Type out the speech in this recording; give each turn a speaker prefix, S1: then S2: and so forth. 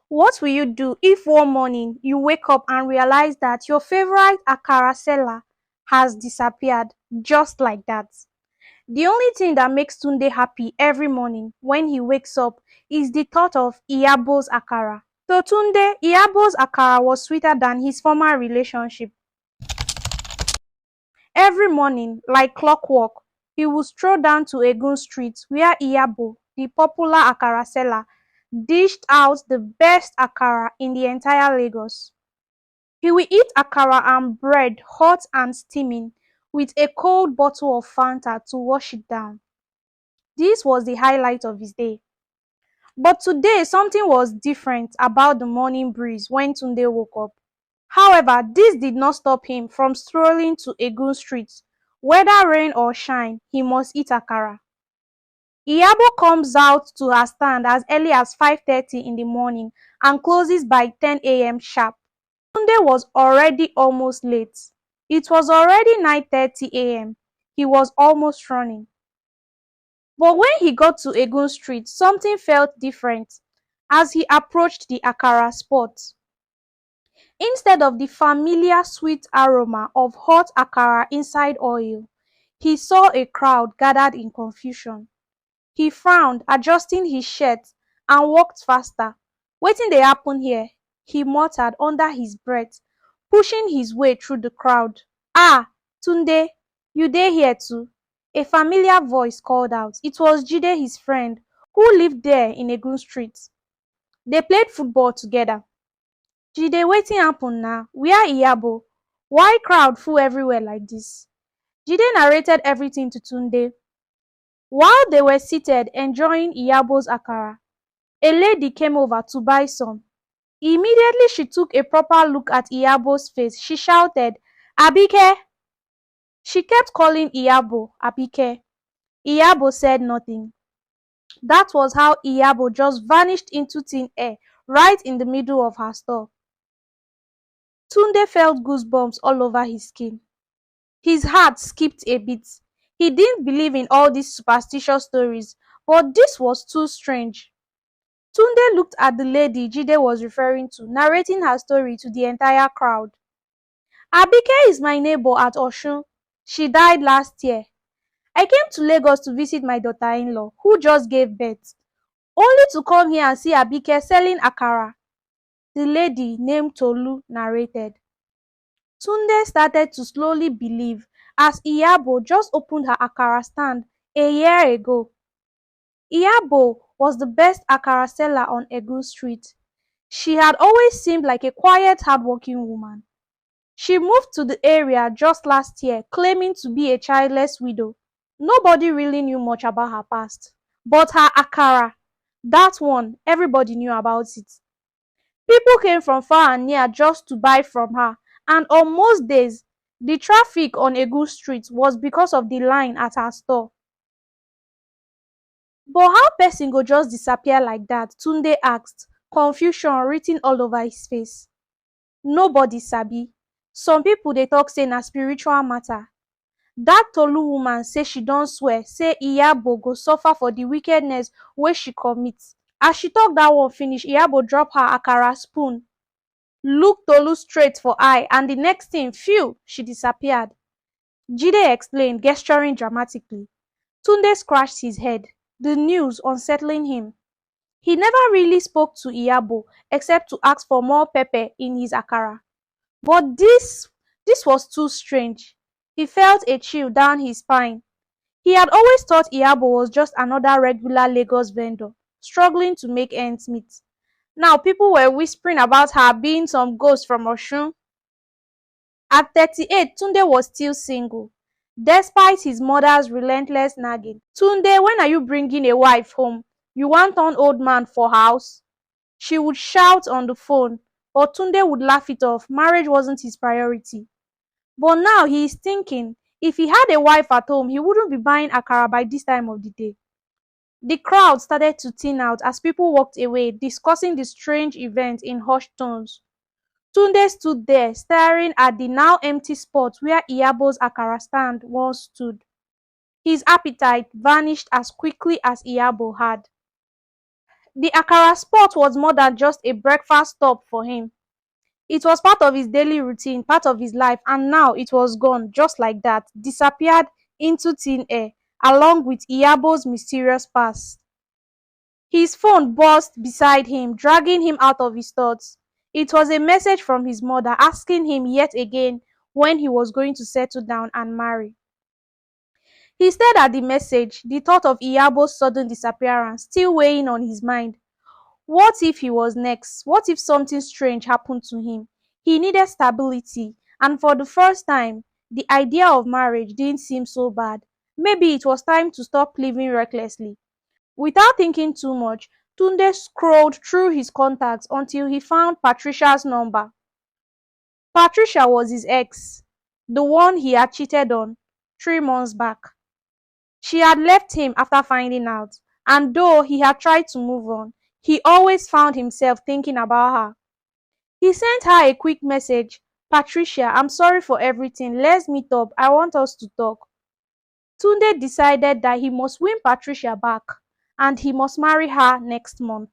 S1: What will you do if one morning you wake up and realize that your favorite Akara seller has disappeared just like that? The only thing that makes Tunde happy every morning when he wakes up is the thought of Iyabo's Akara. To Tunde, Iyabo's Akara was sweeter than his former relationship. Every morning, like clockwork, he would stroll down to Egun Street where Iyabo, the popular Akara seller, dished out the best Akara in the entire Lagos. He will eat Akara and bread hot and steaming with a cold bottle of Fanta to wash it down. This was the highlight of his day. But today something was different about the morning breeze when Tunde woke up. However, this did not stop him from strolling to Egun Street. Whether rain or shine, he must eat Akara. Iyabo comes out to her stand as early as 5:30 in the morning and closes by 10 a.m. sharp. Tunde was already almost late. It was already 9:30 a.m. He was almost running. But when he got to Egun Street, something felt different as he approached the Akara spot. Instead of the familiar sweet aroma of hot Akara inside oil, he saw a crowd gathered in confusion. He frowned, adjusting his shirt, and walked faster. "Wetin dey happen here?" he muttered under his breath, pushing his way through the crowd. "Ah, Tunde, you dey here too?" A familiar voice called out. It was Jide, his friend, who lived there in Egun Street. They played football together. "Jide, wetin happen now? Where Iyabo? Why crowd full everywhere like this?" Jide narrated everything to Tunde. While they were seated enjoying Iyabo's Akara, a lady came over to buy some. Immediately she took a proper look at Iyabo's face. She shouted, "Abike!" She kept calling Iyabo Abike. Iyabo said nothing. That was how Iyabo just vanished into thin air right in the middle of her store. Tunde felt goosebumps all over his skin. His heart skipped a beat. He didn't believe in all these superstitious stories, but this was too strange. Tunde looked at the lady Jide was referring to, narrating her story to the entire crowd. "Abike is my neighbor at Oshun. She died last year. I came to Lagos to visit my daughter-in-law, who just gave birth, only to come here and see Abike selling Akara," the lady named Tolu narrated. Tunde started to slowly believe as Iyabo just opened her Akara stand a year ago. Iyabo was the best Akara seller on Egun Street. She had always seemed like a quiet, hardworking woman. She moved to the area just last year, claiming to be a childless widow. Nobody really knew much about her past. But her Akara, that one, everybody knew about it. People came from far and near just to buy from her, and on most days, the traffic on Egun Street was because of the line at her store. But how person go just disappear like that? Tunde asked, confusion written all over his face. Nobody sabi. Some people dey talk say na spiritual matter. Dat Tolu woman say she don swear say Iyabo go suffer for the wickedness wey she commit. As she talk dat one finish, Iyabo drop her Akara spoon, look Tolu straight for eye, and the next thing, phew, she disappeared. Jide explained, gesturing dramatically. Tunde scratched his head, the news unsettling him. He never really spoke to Iyabo except to ask for more pepper in his Akara. But this was too strange. He felt a chill down his spine. He had always thought Iyabo was just another regular Lagos vendor, struggling to make ends meet. Now people were whispering about her being some ghost from Oshun. At 38, Tunde was still single, despite his mother's relentless nagging. "Tunde, when are you bringing a wife home? You want an old man for house?" She would shout on the phone, but Tunde would laugh it off. Marriage wasn't his priority. But now he is thinking, if he had a wife at home, he wouldn't be buying Akara by this time of the day. The crowd started to thin out as people walked away, discussing the strange event in hushed tones. Tunde stood there, staring at the now empty spot where Iyabo's Akara stand once stood. His appetite vanished as quickly as Iyabo had. The Akara spot was more than just a breakfast stop for him. It was part of his daily routine, part of his life, and now it was gone, just like that, disappeared into thin air, along with Iyabo's mysterious past. His phone buzzed beside him, dragging him out of his thoughts. It was a message from his mother asking him yet again when he was going to settle down and marry. He stared at the message, the thought of Iyabo's sudden disappearance still weighing on his mind. What if he was next? What if something strange happened to him? He needed stability, and for the first time, the idea of marriage didn't seem so bad. Maybe it was time to stop living recklessly. Without thinking too much, Tunde scrolled through his contacts until he found Patricia's number. Patricia was his ex, the one he had cheated on 3 months back. She had left him after finding out, and though he had tried to move on, he always found himself thinking about her. He sent her a quick message. Patricia, I'm sorry for everything. Let's meet up. I want us to talk. Tunde decided that he must win Patricia back and he must marry her next month.